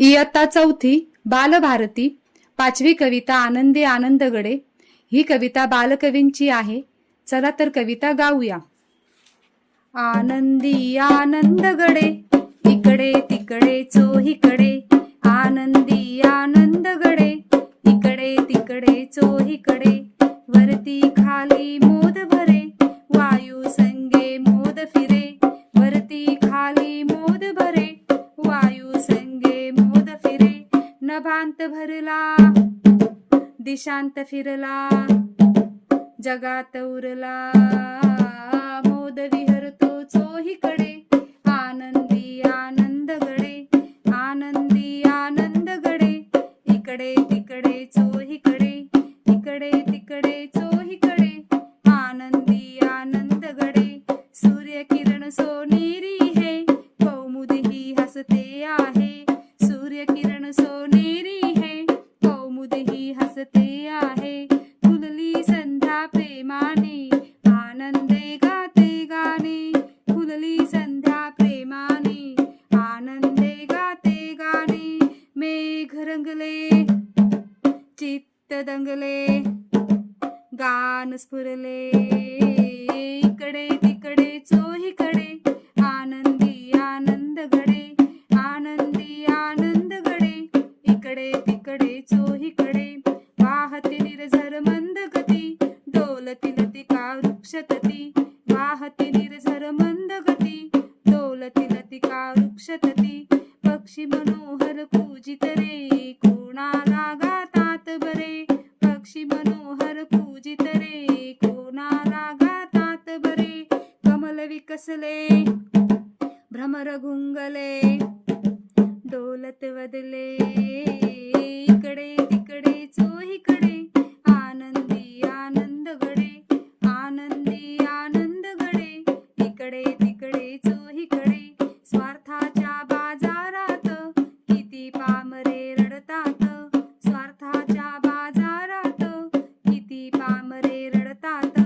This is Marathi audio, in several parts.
इयत्ता चौथी बालभारती पाचवी कविता आनंदी आनंदगडे। ही कविता बालकवींची आहे. चला तर कविता गाऊया. आनंदी आनंदगडे इकडे तिकडे चोहीकडे, आनंदी आनंदगडे इकडे तिकडे चोहीकडे, वरती खाली मोद भरे वायू संगे मोद फिरे, वरती खाली मोद भरे वायू संगे मोद फिरे, नभांत भरला दिशांत फिरला जगात उरला, मोद विहरतो चोहीकडे, आनंदी आनंदगडे आनंदी आनंदगडे इकडे तिकडे चोहीकडे, इकडे तिकडे चोहीकडे, आनंदी आनंदगडे, सूर्यकिरण सोनेरी है कौमुदी ही हसते आहे, सूर्यकिरण सोनेरी है कौमुदी ही हसते आहे, फुलली संध्या प्रेमाने आनंदे गाते गाणे, फुलली संध्या प्रेमाने आनंदे गाते गाणे, मेघ रंगले चित्त दंगले गान स्फुरले, इकडे तिकडे चोहीकडे, आनंदी आनंदगडे आनंदी आनंदगडे इकडे तिकडे चोहीकडे, वाहती निर्झर मंद गती डोलती लतिका वृक्षतती, वाहती निर्झर मंद गती डोलती लतिका वृक्षतती, पक्षी मनोहर पूजित रे कोणाला गातात बरे, पक्षी मनोहर पूजित रे कोणाला गातात बरे, कमल विकसले भ्रमर घुंगले डोलत वदले, इकडे तिकडे चोहीकडे, आनंदी आनंदगडे आनंदी आनंदगडे इकडे तिकडे चोहीकडे, स्वार्थाच्या बाजारात किती पामरे रडतात, स्वार्थाच्या बाजारात किती पामरे रडतात,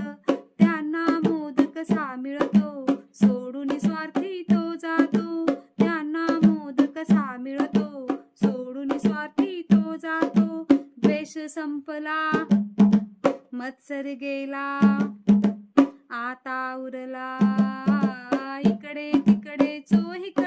त्यांना मोद कसा मिळतो सोडून स्वार्थी तो जातो, त्यांना मोद कसा मिळतो सोडून स्वार्थी तो जातो, द्वेष संपला मत्सर गेला आता उरला, इकडे तिकडे चोहीकडे,